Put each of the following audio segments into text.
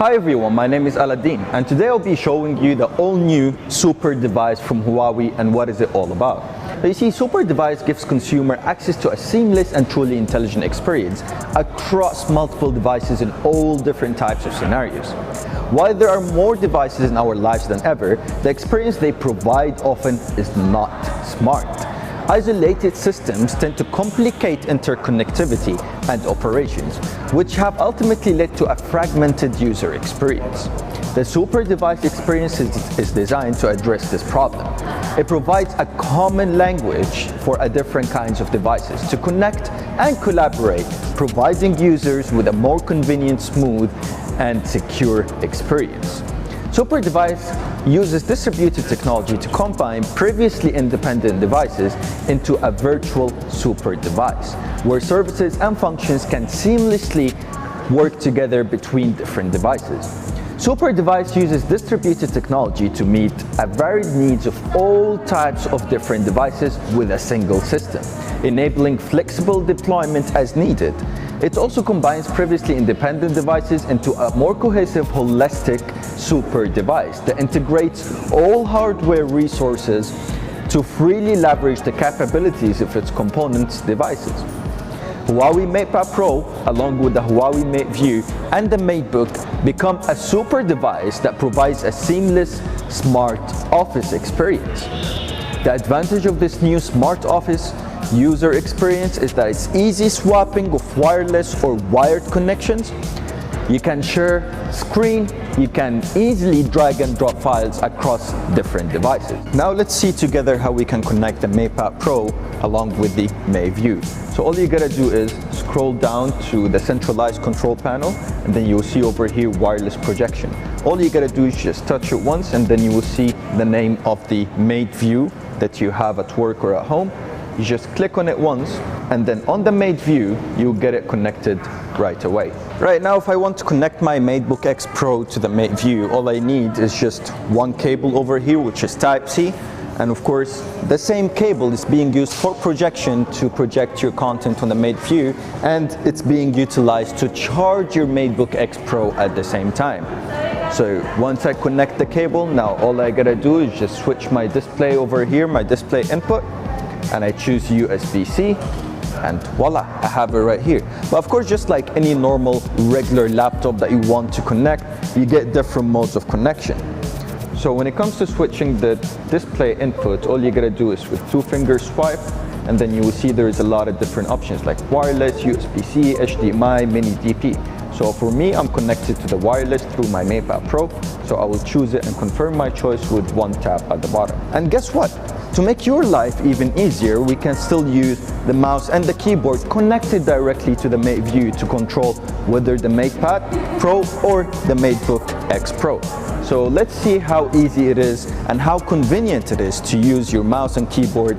Hi everyone, my name is Aladdin and today I'll be showing you the all-new Super device from Huawei and what is it all about. You see, Super device gives consumer access to a seamless and truly intelligent experience across multiple devices in all different types of scenarios. While there are more devices in our lives than ever, the experience they provide often is not smart. Isolated systems tend to complicate interconnectivity and operations, which have ultimately led to a fragmented user experience. The Super device experience is designed to address this problem. It provides a common language for different kinds of devices to connect and collaborate, providing users with a more convenient, smooth, and secure experience. Super device uses distributed technology to combine previously independent devices into a virtual super device, where services and functions can seamlessly work together between different devices. Super device uses distributed technology to meet a varied needs of all types of different devices with a single system, enabling flexible deployment as needed. It also combines previously independent devices into a more cohesive, holistic super device that integrates all hardware resources to freely leverage the capabilities of its components devices. Huawei MatePad Pro, along with the Huawei Mate View and the MateBook, become a super device that provides a seamless, smart office experience. The advantage of this new smart office user experience is that it's easy swapping of wireless or wired connections. You can share screen, you can easily drag and drop files across different devices. Now let's see together how we can connect the MatePad Pro along with the Mate View. So all you gotta do is scroll down to the centralized control panel and then you will see over here wireless projection. All you gotta do is just touch it once and then you will see the name of the Mate View that you have at work or at home. You just click on it once and then on the Mate View you'll get it connected right away. Right now, if I want to connect my MateBook X Pro to the Mate View, all I need is just one cable over here, which is Type-C, and of course the same cable is being used for projection to project your content on the Mate View, and it's being utilized to charge your MateBook X Pro at the same time. So once I connect the cable, now all I gotta do is just switch my display over here, my display input, and I choose USB-C, and voila, I have it right here. But of course, just like any normal regular laptop that you want to connect, you get different modes of connection. So when it comes to switching the display input, all you gotta do is with 2-finger swipe, and then you will see there is a lot of different options like wireless, USB-C, HDMI, mini DP. So for me, I'm connected to the wireless through my MatePad Pro, so I will choose it and confirm my choice with one tap at the bottom. And guess what? To make your life even easier, we can still use the mouse and the keyboard connected directly to the Mate View to control whether the MatePad Pro or the MateBook X Pro. So let's see how easy it is and how convenient it is to use your mouse and keyboard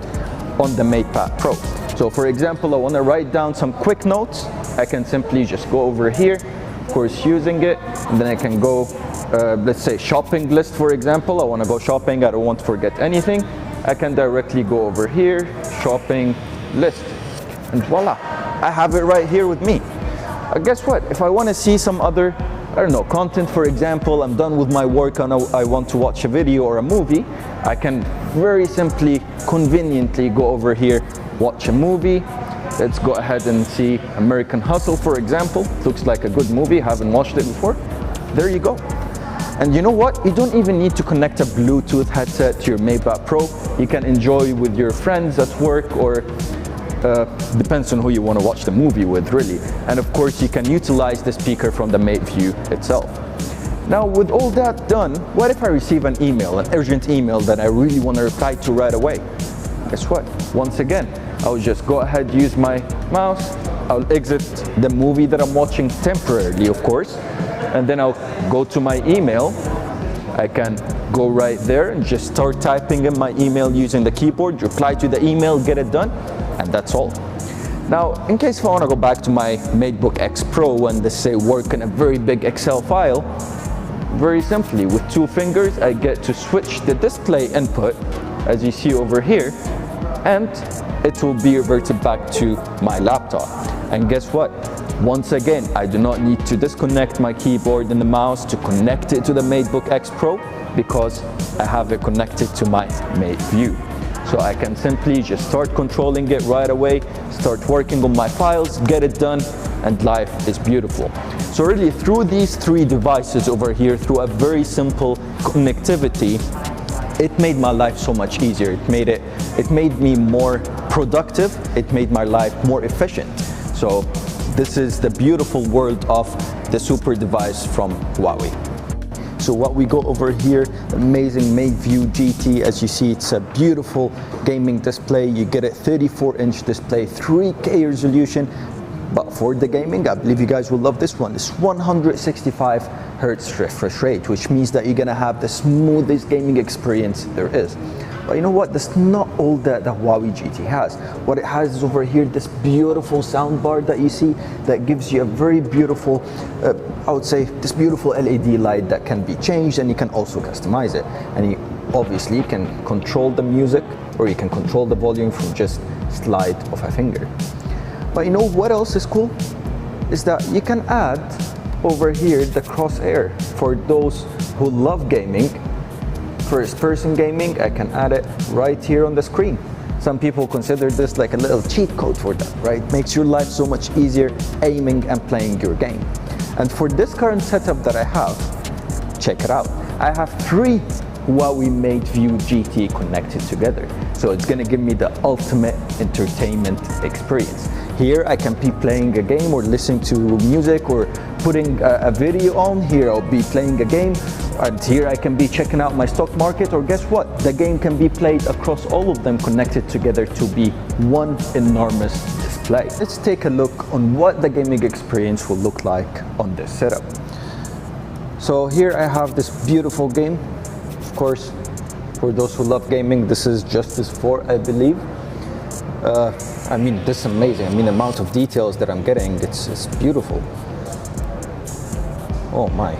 on the MatePad Pro. So for example, I want to write down some quick notes. I can simply just go over here, of course using it, and then I can go, let's say shopping list for example. I want to go shopping, I don't want to forget anything. I can directly go over here, shopping list, and voila, I have it right here with me. Guess what? If I want to see some other, I don't know, content, for example, I'm done with my work and I want to watch a video or a movie, I can very simply, conveniently go over here, watch a movie. Let's go ahead and see American Hustle, for example. Looks like a good movie, haven't watched it before. There you go. And you know what? You don't even need to connect a Bluetooth headset to your MatePad Pro. You can enjoy with your friends at work, or depends on who you want to watch the movie with, really. And of course, you can utilize the speaker from the Mate View itself. Now, with all that done, what if I receive an email, an urgent email that I really want to reply to right away? Guess what? Once again, I'll just go ahead, use my mouse. I'll exit the movie that I'm watching temporarily, of course. And then I'll go to my email. I can go right there and just start typing in my email using the keyboard, reply to the email, get it done, and that's all. Now, in case if I want to go back to my MateBook X Pro and let's say work in a very big Excel file, very simply with 2 fingers I get to switch the display input, as you see over here, and it will be reverted back to my laptop. And guess what? Once again, I do not need to disconnect my keyboard and the mouse to connect it to the MateBook X Pro because I have it connected to my Mate View. So I can simply just start controlling it right away, start working on my files, get it done, and life is beautiful. So really through these three devices over here, through a very simple connectivity, it made my life so much easier. It made me more productive. It made my life more efficient. So this is the beautiful world of the super device from Huawei. So what we go over here, amazing Mate View GT. As you see, it's a beautiful gaming display. You get a 34-inch display, 3K resolution. But for the gaming, I believe you guys will love this one. It's 165 Hz refresh rate, which means that you're gonna have the smoothest gaming experience there is. But you know what? That's not all that the Huawei GT has. What it has is over here this beautiful soundbar that you see that gives you a very beautiful, I would say, this beautiful LED light that can be changed, and you can also customize it. And you obviously can control the music, or you can control the volume from just slide of a finger. But you know what else is cool? Is that you can add over here the crosshair for those who love gaming. First-person gaming, I can add it right here on the screen. Some people consider this like a little cheat code for them, right? Makes your life so much easier aiming and playing your game. And for this current setup that I have, check it out. I have 3 Huawei Mate View GT connected together. So it's gonna give me the ultimate entertainment experience. Here I can be playing a game or listening to music or putting a video on. Here I'll be playing a game, and here I can be checking out my stock market, or guess what? The game can be played across all of them connected together to be one enormous display. Let's take a look on what the gaming experience will look like on this setup. So here I have this beautiful game. Of course, for those who love gaming, this is Justice 4, I believe. I mean, this is amazing. I mean, the amount of details that I'm getting, it's beautiful. Oh my.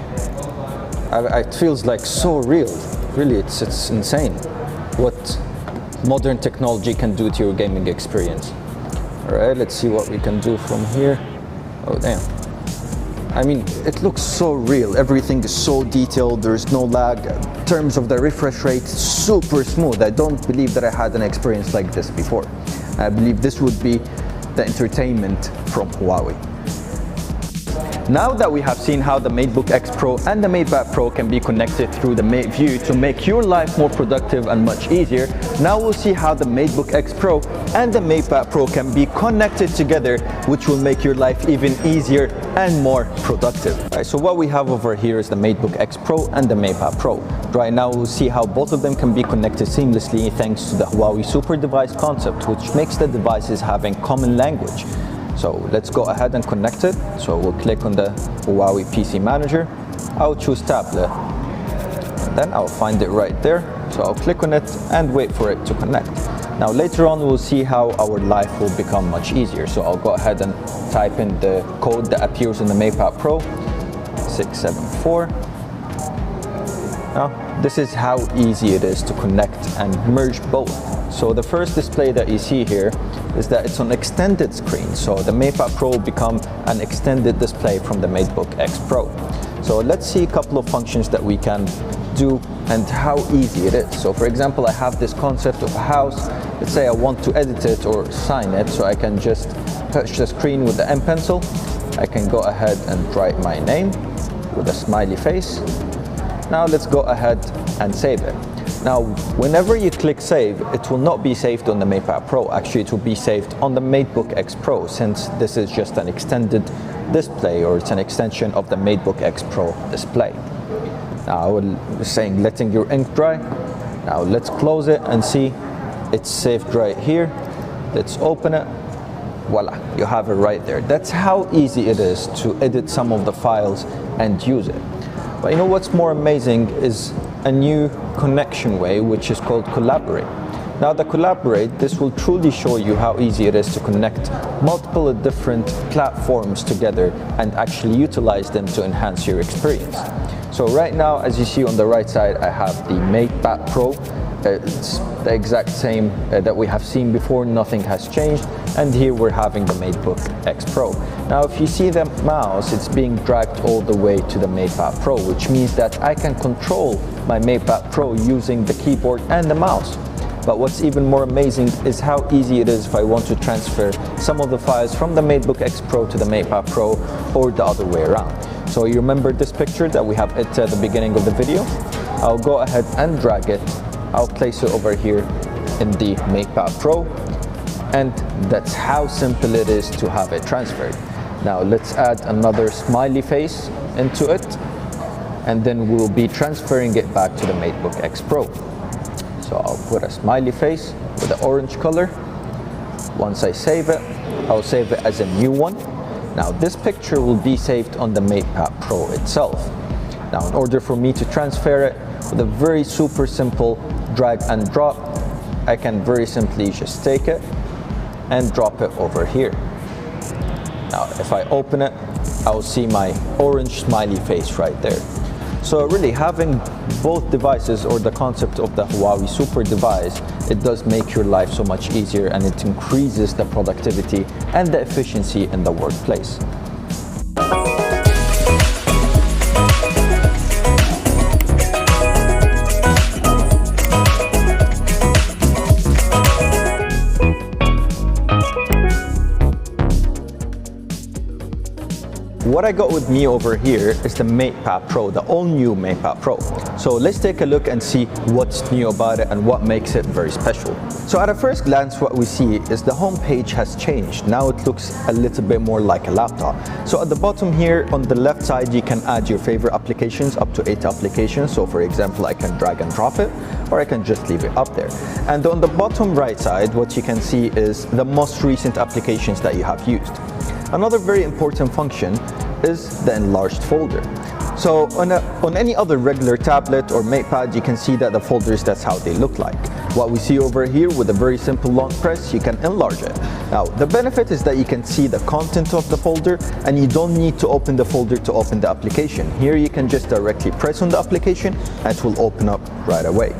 It feels like so real. Really, it's insane what modern technology can do to your gaming experience. All right, let's see what we can do from here. Oh, damn. I mean, it looks so real. Everything is so detailed. There's no lag. In terms of the refresh rate, super smooth. I don't believe that I had an experience like this before. I believe this would be the entertainment from Huawei. Now that we have seen how the MateBook X Pro and the MatePad Pro can be connected through the Mate View to make your life more productive and much easier, now we'll see how the MateBook X Pro and the MatePad Pro can be connected together, which will make your life even easier and more productive. Right, so what we have over here is the MateBook X Pro and the MatePad Pro. Right now we'll see how both of them can be connected seamlessly thanks to the Huawei Super Device concept, which makes the devices having common language. So let's go ahead and connect it. So we'll click on the Huawei PC Manager. I'll choose tablet. And then I'll find it right there. So I'll click on it and wait for it to connect. Now later on we'll see how our life will become much easier. So I'll go ahead and type in the code that appears on the MatePad Pro, 674. Now this is how easy it is to connect and merge both. So the first display that you see here is that it's on extended screen. So the MatePad Pro will become an extended display from the MateBook X Pro. So let's see a couple of functions that we can do and how easy it is. So for example, I have this concept of a house. Let's say I want to edit it or sign it. So I can just touch the screen with the M pencil. I can go ahead and write my name with a smiley face. Now let's go ahead and save it. Now, whenever you click save, it will not be saved on the MatePad Pro. Actually, it will be saved on the MateBook X Pro, since this is just an extended display, or it's an extension of the MateBook X Pro display. Now, I was saying letting your ink dry. Now, let's close it and see it's saved right here. Let's open it. Voila, you have it right there. That's how easy it is to edit some of the files and use it. But you know what's more amazing is a new connection way, which is called Collaborate. Now the Collaborate, this will truly show you how easy it is to connect multiple different platforms together and actually utilize them to enhance your experience. So right now, as you see on the right side, I have the MatePad Pro It's the exact same that we have seen before, nothing has changed. And here we're having the MateBook X Pro. Now if you see the mouse, it's being dragged all the way to the MatePad Pro, which means that I can control my MatePad Pro using the keyboard and the mouse. But what's even more amazing is how easy it is if I want to transfer some of the files from the MateBook X Pro to the MatePad Pro, or the other way around. So you remember this picture that we have at the beginning of the video? I'll go ahead and drag it. I'll place it over here in the MatePad Pro, and that's how simple it is to have it transferred. Now let's add another smiley face into it, and then we'll be transferring it back to the MateBook X Pro. So I'll put a smiley face with the orange color. Once I save it, I'll save it as a new one. Now this picture will be saved on the MatePad Pro itself. Now in order for me to transfer it, with a very super simple drag and drop, I can very simply just take it and drop it over here. Now if I open it, I'll see my orange smiley face right there. So really having both devices, or the concept of the Huawei Super device, it does make your life so much easier, and it increases the productivity and the efficiency in the workplace. What I got with me over here is the MatePad Pro, the all-new MatePad Pro. So let's take a look and see what's new about it and what makes it very special. So at a first glance, what we see is the home page has changed. Now it looks a little bit more like a laptop. So at the bottom here on the left side, you can add your favorite applications, up to 8 applications. So for example, I can drag and drop it, or I can just leave it up there. And on the bottom right side, what you can see is the most recent applications that you have used. Another very important function is the enlarged folder. So on any other regular tablet or MatePad, you can see that the folders, that's how they look like. What we see over here, with a very simple long press, you can enlarge it. Now the benefit is that you can see the content of the folder, and you don't need to open the folder to open the application. Here you can just directly press on the application and it will open up right away.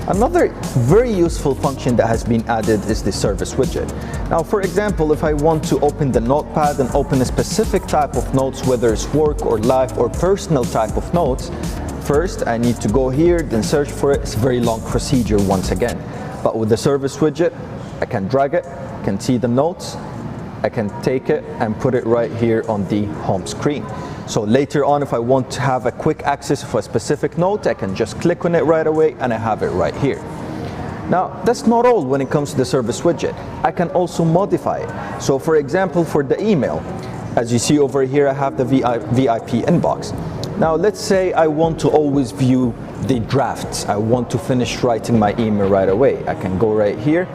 Another very useful function that has been added is the service widget. Now, for example, if I want to open the notepad and open a specific type of notes, whether it's work or life or personal type of notes, first I need to go here, then search for it. It's a very long procedure once again. But with the service widget, I can drag it, I can see the notes, I can take it and put it right here on the home screen. So later on, if I want to have a quick access for a specific note, I can just click on it right away and I have it right here. Now, that's not all when it comes to the service widget. I can also modify it. So for example, for the email, as you see over here, I have the VIP inbox. Now, let's say I want to always view the drafts. I want to finish writing my email right away. I can go right here,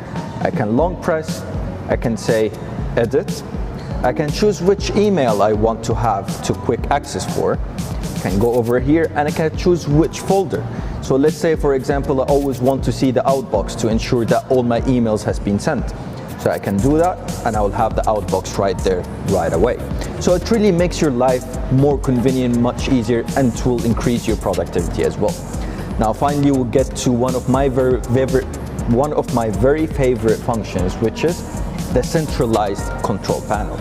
I can long press, I can say edit. I can choose which email I want to have to quick access for. I can go over here and I can choose which folder. So let's say, for example, I always want to see the outbox to ensure that all my emails has been sent. So I can do that and I will have the outbox right there right away. So it really makes your life more convenient, much easier, and it will increase your productivity as well. Now finally, we'll get to one of my very favorite functions, which is the centralized control panel.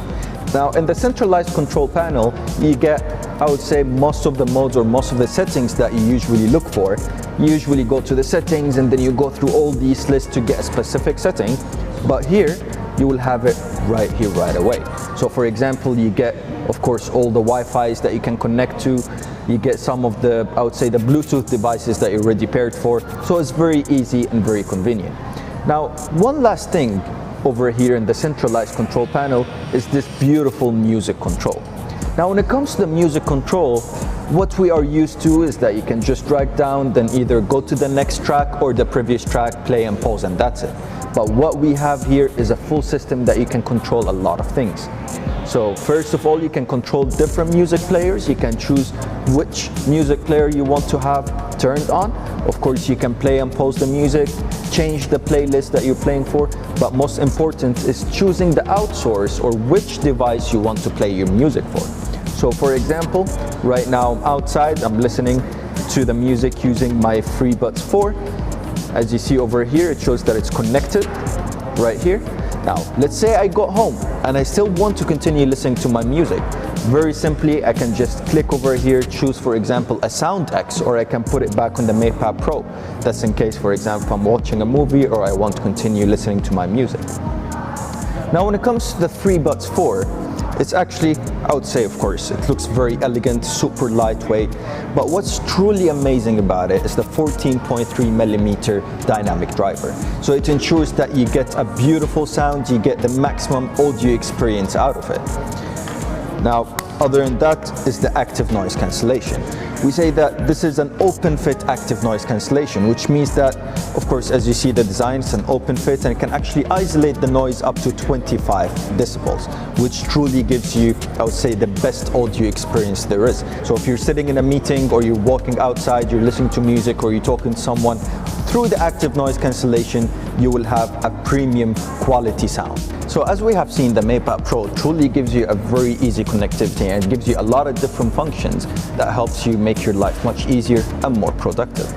Now in the centralized control panel, you get, I would say, most of the modes or most of the settings that you usually look for. You usually go to the settings and then you go through all these lists to get a specific setting, but here you will have it right here right away. So for example, you get, of course, all the Wi-Fi's that you can connect to. You get some of the, I would say, the Bluetooth devices that you're already paired for. So it's very easy and very convenient. Now, one last thing over here in the centralized control panel is this beautiful music control. Now when it comes to the music control, what we are used to is that you can just drag down, then either go to the next track or the previous track, play and pause, and that's it. But what we have here is a full system that you can control a lot of things. So first of all, you can control different music players. You can choose which music player you want to have turned on. Of course, you can play and pause the music, change the playlist that you're playing for, but most important is choosing the outsource or which device you want to play your music for. So for example, right now I'm outside, I'm listening to the music using my FreeBuds 4. As you see over here, it shows that it's connected right here. Now, let's say I got home and I still want to continue listening to my music. Very simply, I can just click over here, choose, for example, a Sound X, or I can put it back on the MatePad Pro. That's in case, for example, if I'm watching a movie or I want to continue listening to my music. Now, when it comes to the 3Buds 4, it's actually, I would say, of course, it looks very elegant, super lightweight, but what's truly amazing about it is the 14.3mm dynamic driver. So it ensures that you get a beautiful sound, you get the maximum audio experience out of it. Now, other than that is the active noise cancellation. We say that this is an open fit active noise cancellation, which means that, of course, as you see the design, it's an open fit and it can actually isolate the noise up to 25 decibels, which truly gives you, I would say, the best audio experience there is. So if you're sitting in a meeting or you're walking outside, you're listening to music or you're talking to someone, through the active noise cancellation, you will have a premium quality sound. So as we have seen, the MatePad Pro truly gives you a very easy connectivity and it gives you a lot of different functions that helps you make your life much easier and more productive.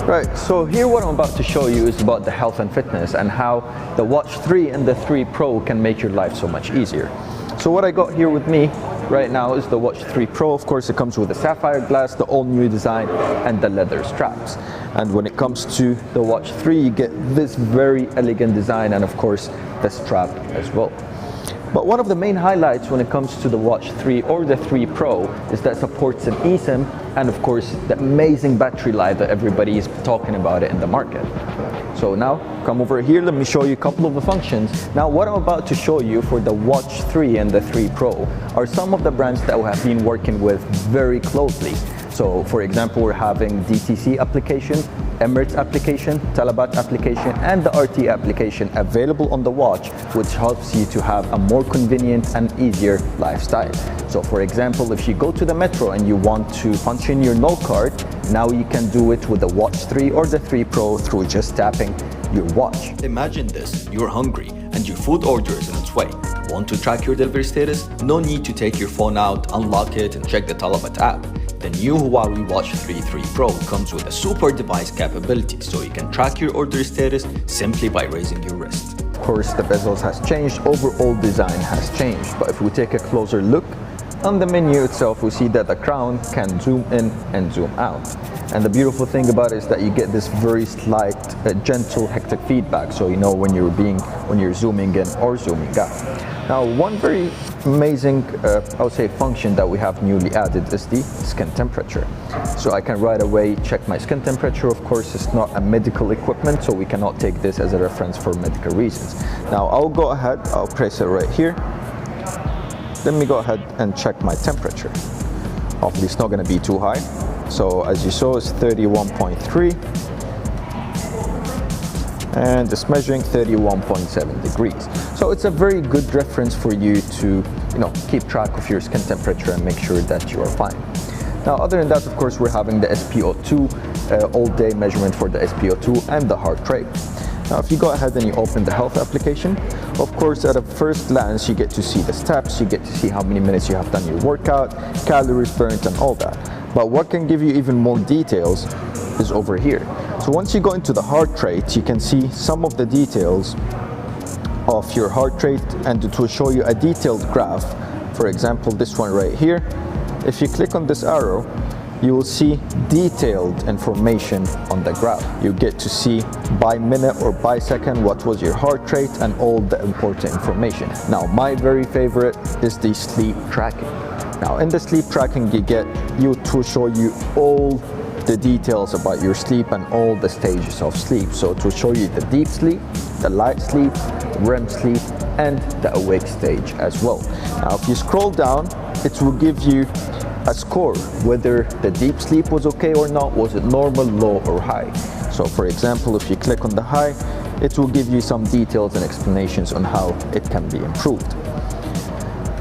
Right, so here what I'm about to show you is about the health and fitness and how the Watch 3 and the 3 Pro can make your life so much easier. So what I got here with me right now is the Watch 3 Pro. Of course, it comes with the sapphire glass, the all-new design, and the leather straps. And when it comes to the Watch 3, you get this very elegant design and, of course, the strap as well. But one of the main highlights when it comes to the Watch 3 or the 3 Pro is that it supports an eSIM and, of course, the amazing battery life that everybody is talking about it in the market. So now, come over here, let me show you a couple of the functions. Now, what I'm about to show you for the Watch 3 and the 3 Pro are some of the brands that we have been working with very closely. So, for example, we're having DTC application, Emirates application, Talabat application, and the RT application available on the watch, which helps you to have a more convenient and easier lifestyle. So, for example, if you go to the metro and you want to punch in your no card, now you can do it with the Watch 3 or the 3 Pro through just tapping your watch. Imagine this, you're hungry and your food order is on its way. Want to track your delivery status? No need to take your phone out, unlock it, and check the Talabat app. The new Huawei Watch 3 Pro comes with a super device capability, so you can track your order status simply by raising your wrist. Of course, the bezels has changed, overall design has changed, but if we take a closer look, on the menu itself, we see that the crown can zoom in and zoom out. And the beautiful thing about it is that you get this very slight, gentle, hectic feedback, so you know when you're zooming in or zooming out. Now, one very amazing, I would say, function that we have newly added is the skin temperature. So I can right away check my skin temperature. Of course, it's not a medical equipment, so we cannot take this as a reference for medical reasons. Now, I'll go ahead, I'll place it right here. Let me go ahead and check my temperature. Hopefully it's not going to be too high. So as you saw, it's 31.3 and it's measuring 31.7 degrees. So it's a very good reference for you to, keep track of your skin temperature and make sure that you are fine. Now, other than that, of course, we're having the SpO2, all-day measurement for the SpO2 and the heart rate. Now, if you go ahead and you open the health application, of course, at a first glance, you get to see the steps, you get to see how many minutes you have done your workout, calories burnt, and all that. But what can give you even more details is over here. So once you go into the heart rate, you can see some of the details of your heart rate, and it will show you a detailed graph. For example, this one right here. If you click on this arrow, you will see detailed information on the graph. You get to see by minute or by second what was your heart rate and all the important information. Now, my very favorite is the sleep tracking. Now, in the sleep tracking, you to show you all the details about your sleep and all the stages of sleep. So it will show you the deep sleep, the light sleep, REM sleep, and the awake stage as well. Now, if you scroll down, it will give you a score, whether the deep sleep was okay or not, was it normal, low, or high. So for example, if you click on the high, it will give you some details and explanations on how it can be improved.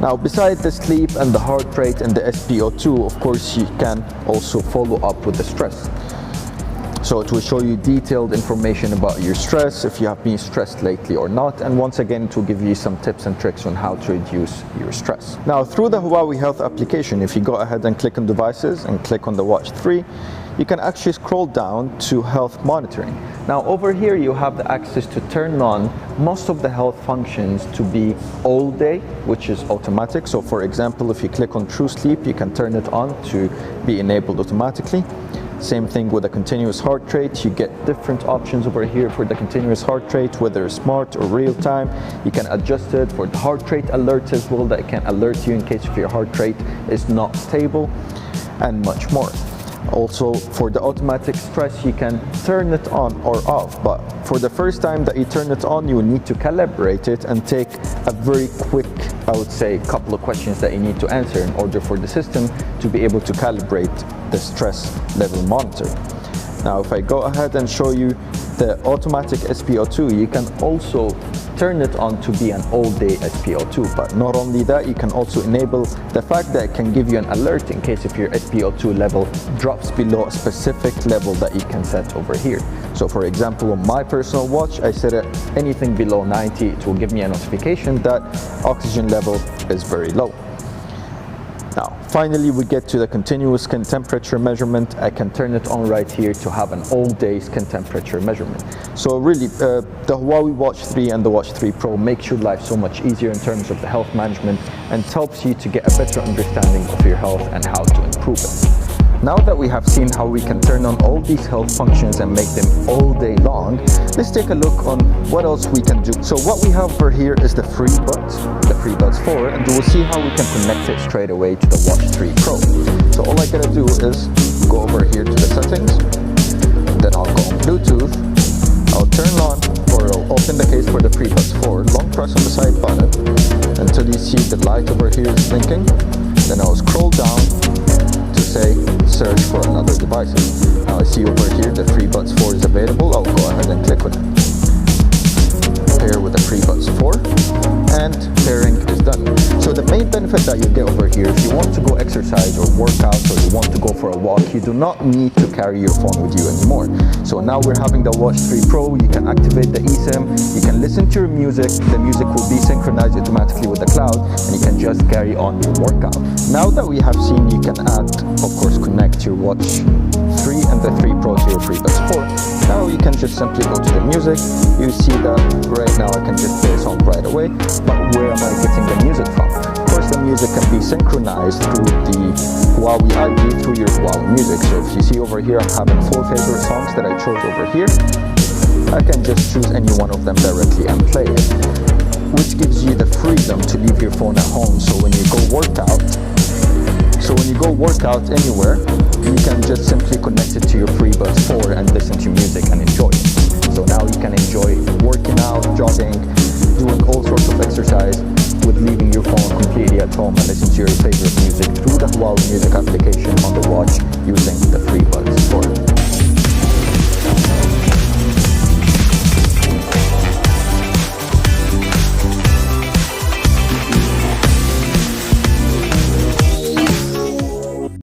Now, besides the sleep and the heart rate and the SpO2, of course, you can also follow up with the stress. So it will show you detailed information about your stress, if you have been stressed lately or not, and once again it will give you some tips and tricks on how to reduce your stress. Now through the Huawei Health application, if you go ahead and click on devices and click on the Watch 3, you can actually scroll down to health monitoring. Now over here you have the access to turn on most of the health functions to be all day, which is automatic. So for example, if you click on True Sleep, you can turn it on to be enabled automatically. Same thing with the continuous heart rate. You get different options over here for the continuous heart rate, whether smart or real time. You can adjust it for the heart rate alerts as well, that can alert you in case if your heart rate is not stable, and much more. Also for the automatic stress, you can turn it on or off, but for the first time that you turn it on, you will need to calibrate it and take a very quick, I would say, couple of questions that you need to answer in order for the system to be able to calibrate the stress level monitor. Now if I go ahead and show you the automatic SpO2, you can also turn it on to be an all-day SpO2. But not only that, you can also enable the fact that it can give you an alert in case if your SpO2 level drops below a specific level that you can set over here. So for example, on my personal watch, I set it anything below 90, it will give me a notification that oxygen level is very low. Now, finally, we get to the continuous skin temperature measurement. I can turn it on right here to have an all-day skin temperature measurement. So really, the Huawei Watch 3 and the Watch 3 Pro makes your life so much easier in terms of the health management and helps you to get a better understanding of your health and how to improve it. Now that we have seen how we can turn on all these health functions and make them all day long, let's take a look on what else we can do. So what we have over here is the FreeBuds 4, and we'll see how we can connect it straight away to the Watch 3 Pro. So all I gotta do is go over here to the settings, then I'll go on Bluetooth, I'll turn on, or I'll open the case for the FreeBuds 4, long press on the side button until you see the light over here is blinking, then I'll scroll down to say search for another device. Now I see over here the FreeBuds 4 is available. I'll go ahead and click on it. Pair with the FreeBuds 4, and pairing is done. So the main benefit that you get over here, if you want to go exercise or work out, or you want to go for a walk, you do not need to carry your phone with you anymore. So now we're having the Watch 3 Pro, you can activate the eSIM, you can listen to your music, the music will be synchronized automatically with the cloud, and you can just carry on your workout. Now that we have seen, you can add, of course, connect your Watch 3 and the 3 Pro to your FreeBuds 4. Now you can just simply go to the music. You see that right now I can just play a song right away, but where am I getting the music from? Of course, the music can be synchronized through the Huawei ID through your Huawei Music. So if you see over here, I'm having 4 favorite songs that I chose over here. I can just choose any one of them directly and play it, which gives you the freedom to leave your phone at home. So when you go work out anywhere, you can just simply connect it to your FreeBuds 4 and listen to music and enjoy it. So now you can enjoy working out, jogging, doing all sorts of exercise with leaving your phone completely at home and listen to your favorite music through the Huawei Music application on the Watch